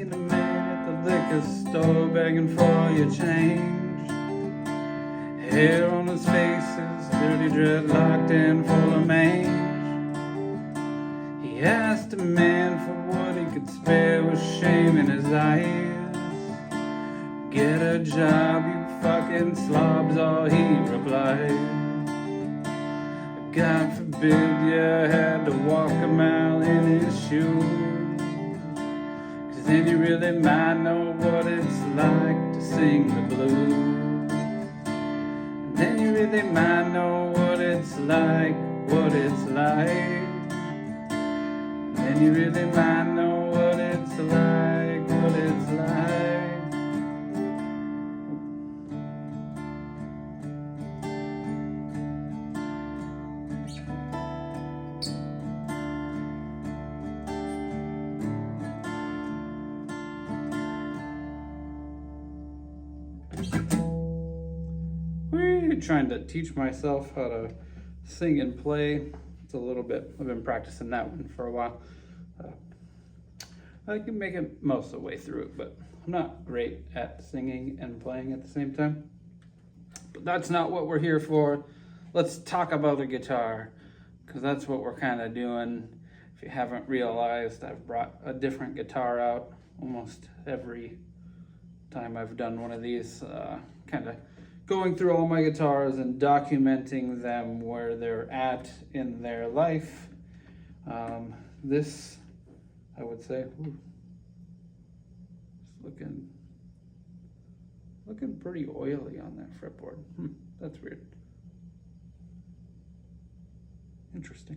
seen a man at the liquor store begging for your change. Hair on his face is dirty, dreadlocked and full of mange. He asked a man for what he could spare with shame in his eyes. Get a job, you fucking slobs, all he replied. God forbid you had to walk a mile in his shoes, 'cause then you really might know what it's like to sing the blues. And then you really might know what it's like, what it's like. And then you really might know what it's like, what it's like. Trying to teach myself how to sing and play. It's a little bit, I've been practicing that one for a while. I can make it most of the way through it, but I'm not great at singing and playing at the same time. But that's not what we're here for. Let's talk about a guitar, because that's what we're kind of doing. If you haven't realized, I've brought a different guitar out almost every time I've done one of these, kind of going through all my guitars and documenting them where they're at in their life. This, I would say, it's looking pretty oily on that fretboard. That's weird. Interesting.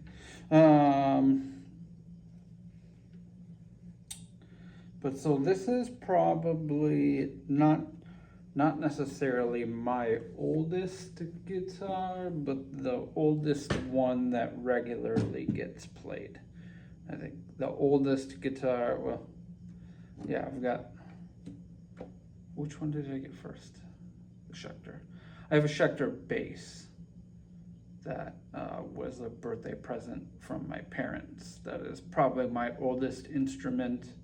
But so this is probably not necessarily my oldest guitar, but the oldest one that regularly gets played. I think the oldest guitar, well, yeah, I've got, which one did I get first? The Schecter. I have a Schecter bass that was a birthday present from my parents. That is probably my oldest instrument.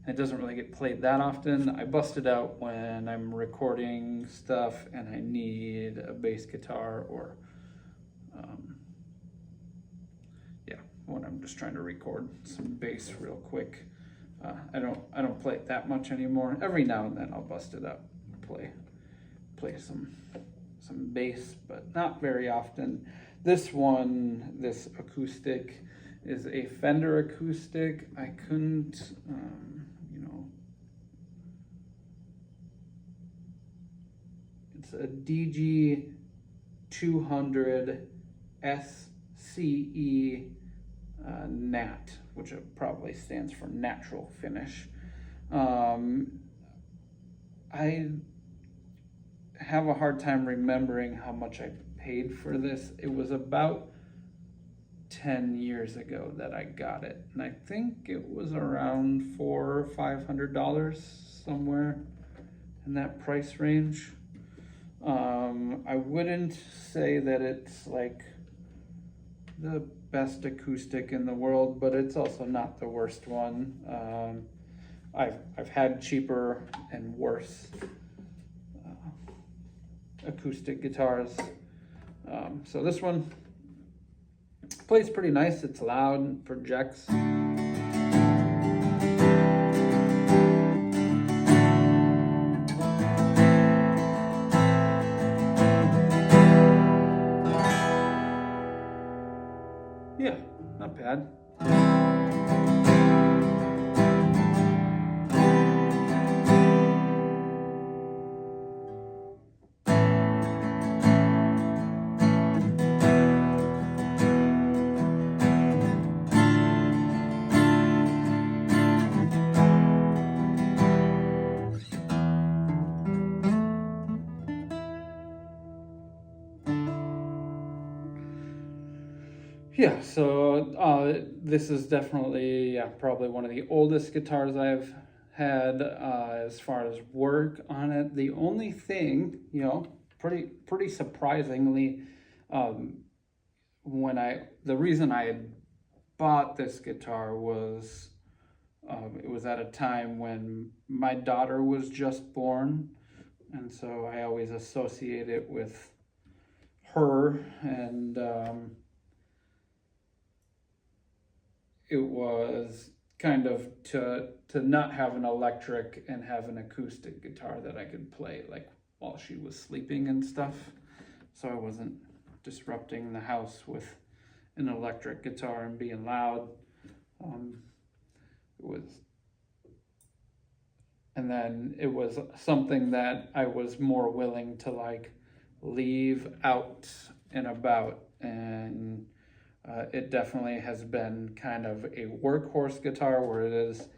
It doesn't really get played that often. I bust it out when I'm recording stuff and I need a bass guitar, or when I'm just trying to record some bass real quick. I don't play it that much anymore. Every now and then I'll bust it out, play some bass, but not very often. This one, this acoustic, is a Fender acoustic. I couldn't, it's a DG 200 SCE NAT, which probably stands for natural finish. I have a hard time remembering how much I paid for this. It was about 10 years ago that I got it, and I think it was around $400 or $500, somewhere in that price range. I wouldn't say that it's like the best acoustic in the world, but it's also not the worst one. I've had cheaper and worse acoustic guitars. So this one plays pretty nice. It's loud and projects. Yeah, not bad. Yeah, so this is definitely, probably one of the oldest guitars I've had as far as work on it. The only thing, pretty surprisingly, the reason I had bought this guitar was It was at a time when my daughter was just born, and so I always associate it with her, and it was kind of to not have an electric and have an acoustic guitar that I could play like while she was sleeping and stuff, so I wasn't disrupting the house with an electric guitar and being loud. It was, and then it was something that I was more willing to like leave out and about, and it definitely has been kind of a workhorse guitar where it is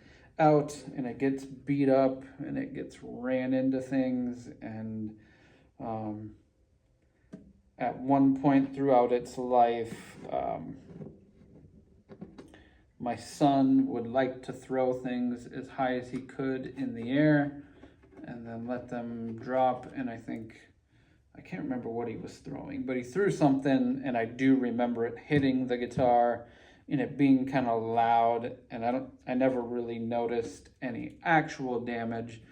out and it gets beat up and it gets ran into things, and at one point throughout its life, my son would like to throw things as high as he could in the air and then let them drop, and I can't remember what he was throwing, but he threw something, and I do remember it hitting the guitar and it being kind of loud, and I never really noticed any actual damage.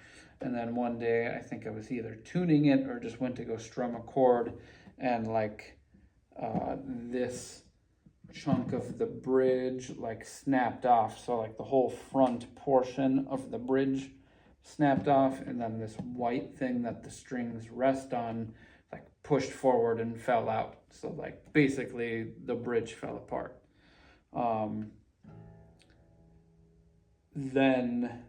And then one day, I think I was either tuning it or just went to go strum a chord, and like this chunk of the bridge like snapped off, so like the whole front portion of the bridge snapped off, and then this white thing that the strings rest on like pushed forward and fell out, so like basically the bridge fell apart. Then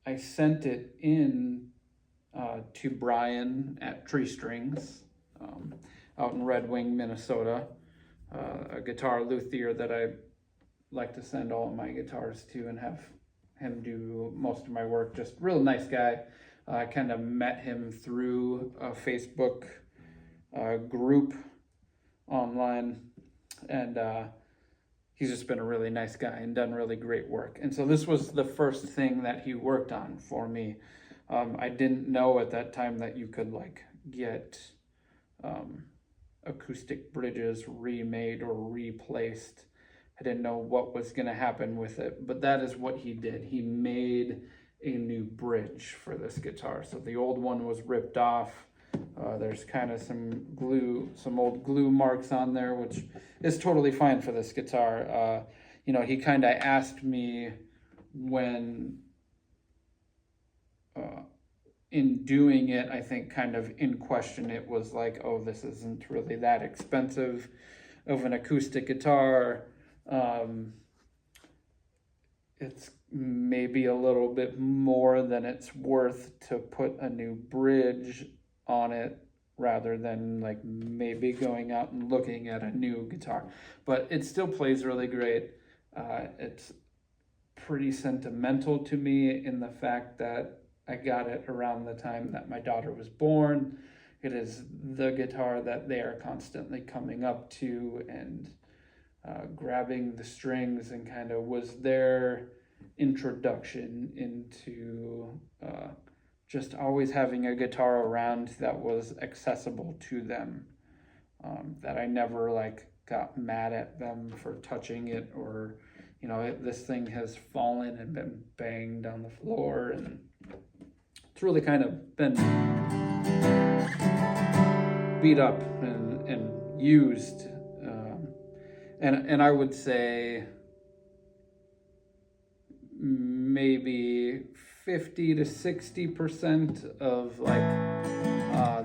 I sent it in to Brian at Tree Strings out in Red Wing, Minnesota, a guitar luthier that I like to send all of my guitars to and have him do most of my work. Just real nice guy. I kind of met him through a Facebook group online, and he's just been a really nice guy and done really great work. And so this was the first thing that he worked on for me. I didn't know at that time that you could like get acoustic bridges remade or replaced. I didn't know what was going to happen with it, but that is what he did. He made a new bridge for this guitar. So the old one was ripped off. There's kind of some old glue marks on there, which is totally fine for this guitar. He kind of asked me when, in doing it, I think kind of in question, it was like, oh, this isn't really that expensive of an acoustic guitar. It's maybe a little bit more than it's worth to put a new bridge on it rather than like maybe going out and looking at a new guitar. But it still plays really great. It's pretty sentimental to me in the fact that I got it around the time that my daughter was born. It is the guitar that they are constantly coming up to and grabbing the strings, and kind of was their introduction into just always having a guitar around that was accessible to them, that I never like got mad at them for touching it, or this thing has fallen and been banged on the floor, and it's really kind of been beat up and used, and I would say maybe 50 to 60% of like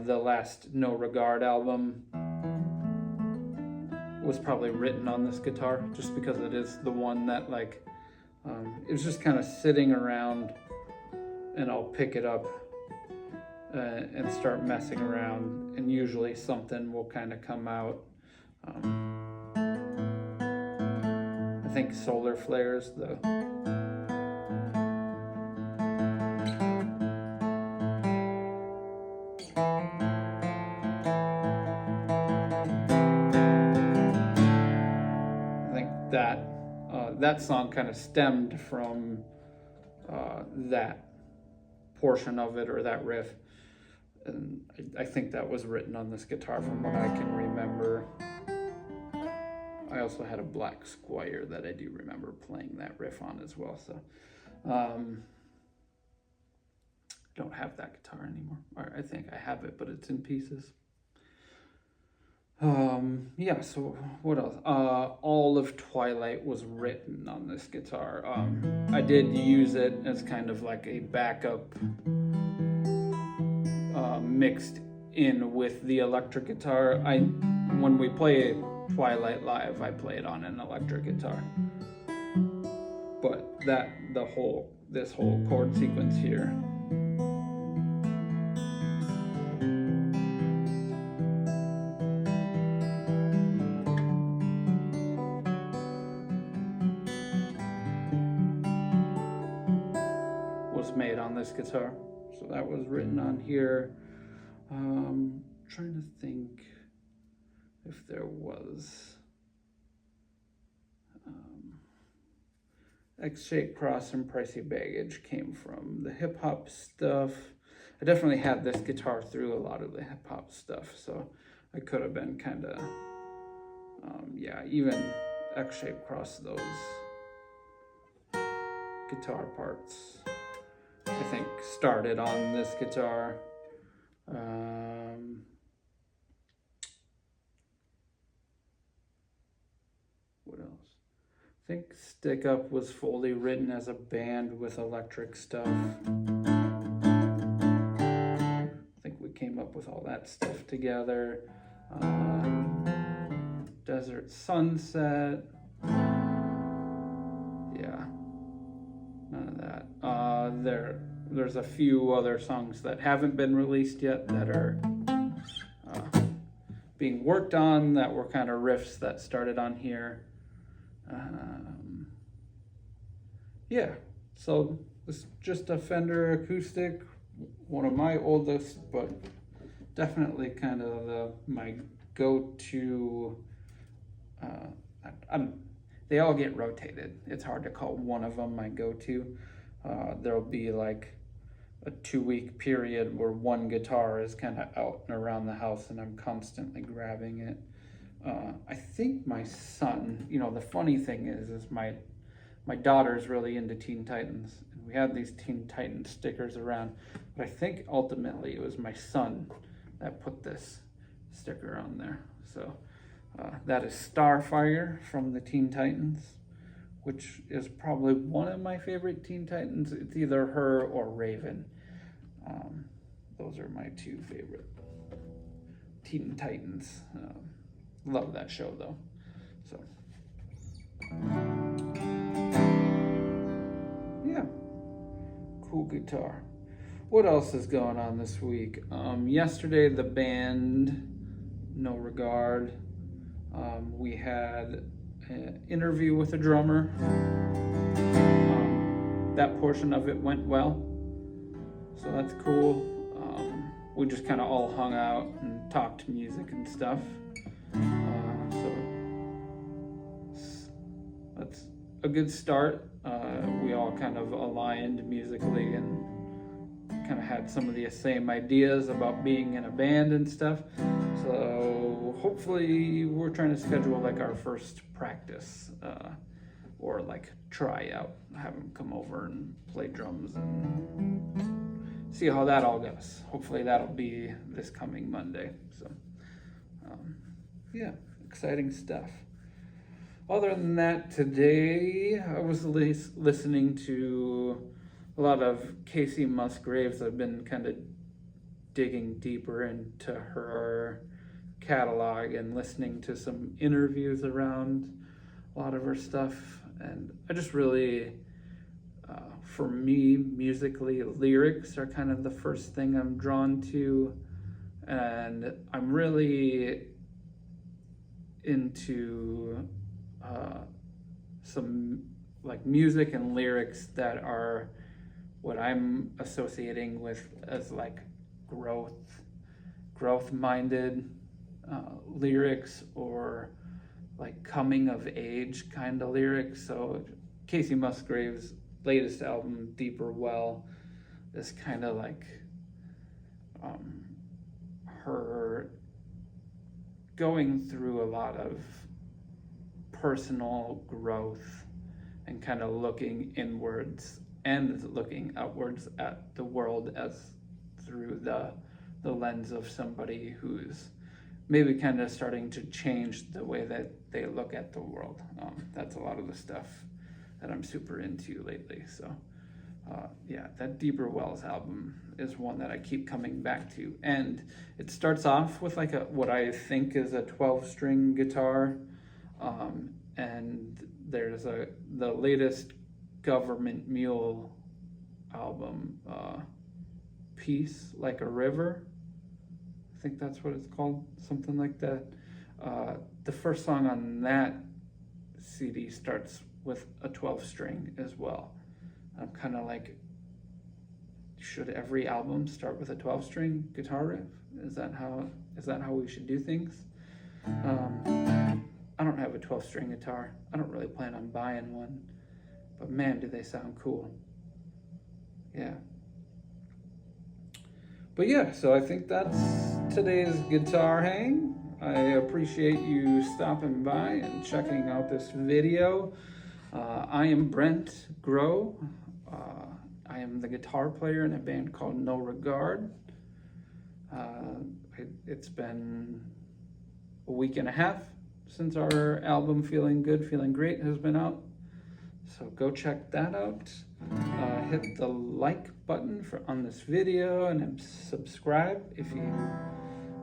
the last No Regard album was probably written on this guitar, just because it is the one that like it was just kind of sitting around, and I'll pick it up and start messing around, and usually something will kind of come out. I think Solar Flares, that song kind of stemmed from that portion of it, or that riff, and I think that was written on this guitar from what I can remember. I also had a black Squire that I do remember playing that riff on as well. So don't have that guitar anymore. Or I think I have it, but it's in pieces. Yeah, so what else? All of Twilight was written on this guitar. I did use it as kind of like a backup, mixed in with the electric guitar. When we play Twilight live, I play it on an electric guitar. But this whole chord sequence here was made on this guitar. So that was written on here. Trying to think if there was X-shaped cross and pricey baggage came from the hip hop stuff. I definitely had this guitar through a lot of the hip hop stuff, so I could have been kind of, yeah, even X-shaped cross those guitar parts. I think started on this guitar. What else? I think Stick Up was fully written as a band with electric stuff. I think we came up with all that stuff together. Desert Sunset. Yeah, none of that. There's a few other songs that haven't been released yet that are being worked on, that were kind of riffs that started on here. Yeah, so it's just a Fender acoustic, one of my oldest, but definitely kind of my go-to. They all get rotated. It's hard to call one of them my go-to. There'll be like a 2-week period where one guitar is kind of out and around the house and I'm constantly grabbing it. I think my son, the funny thing is my daughter's really into Teen Titans, and we had these Teen Titans stickers around, but I think ultimately it was my son that put this sticker on there. So that is Starfire from the Teen Titans, which is probably one of my favorite Teen Titans. It's either her or Raven. Those are my two favorite Teen Titans. Love that show though. So yeah, cool guitar. What else is going on this week? Yesterday the band No Regard, we had an interview with a drummer. That portion of it went well, so that's cool. We just kind of all hung out and talked music and stuff. So that's a good start. We all kind of aligned musically and kind of had some of the same ideas about being in a band and stuff. So hopefully we're trying to schedule like our first practice, or like try out, have them come over and play drums and see how that all goes. Hopefully that'll be this coming Monday. So yeah, exciting stuff. Other than that, today I was listening to a lot of Casey Musgraves. I've been kind of digging deeper into her catalog and listening to some interviews around a lot of her stuff. And I just really, for me, musically, lyrics are kind of the first thing I'm drawn to. And I'm really into some like music and lyrics that are what I'm associating with as like growth-minded lyrics, or like coming of age kind of lyrics. So Casey Musgrave's latest album, Deeper Well, is kind of like her going through a lot of personal growth and kind of looking inwards and looking outwards at the world as through the lens of somebody who's maybe kind of starting to change the way that they look at the world. That's a lot of the stuff that I'm super into lately. So yeah, that Deeper Wells album is one that I keep coming back to. And it starts off with like what I think is a 12-string guitar. And there's the latest Government Mule album, Peace Like a River. I think that's what it's called, something like that. The first song on that CD starts with a 12-string as well. I'm kind of like, should every album start with a 12-string guitar riff? Is that how we should do things? I don't have a 12-string guitar. I don't really plan on buying one, but man, do they sound cool. Yeah. But yeah, so I think that's today's guitar hang. I appreciate you stopping by and checking out this video. I am Brent Grow. I am the guitar player in a band called No Regard. It's been a week and a half since our album Feeling Good, Feeling Great has been out. So go check that out. Hit the like button on this video and subscribe if you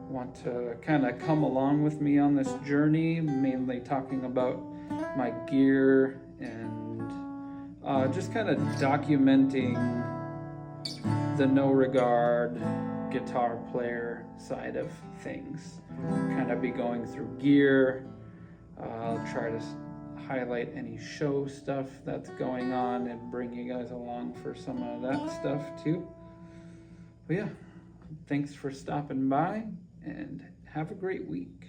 want to kind of come along with me on this journey, mainly talking about my gear and just kind of documenting the No Regard guitar player side of things. Kind of be going through gear. I'll try to highlight any show stuff that's going on and bring you guys along for some of that stuff too. But yeah, thanks for stopping by and have a great week.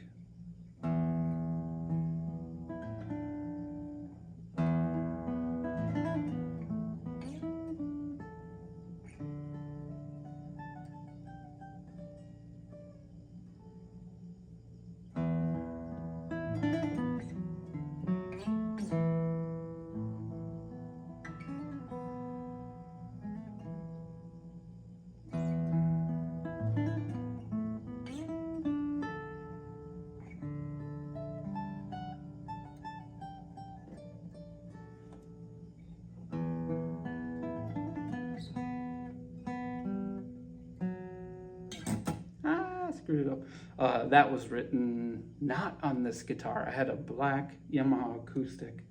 Screwed it up. That was written not on this guitar. I had a black Yamaha acoustic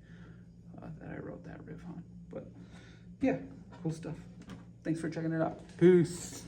that I wrote that riff on. But yeah, cool stuff. Thanks for checking it out. Peace.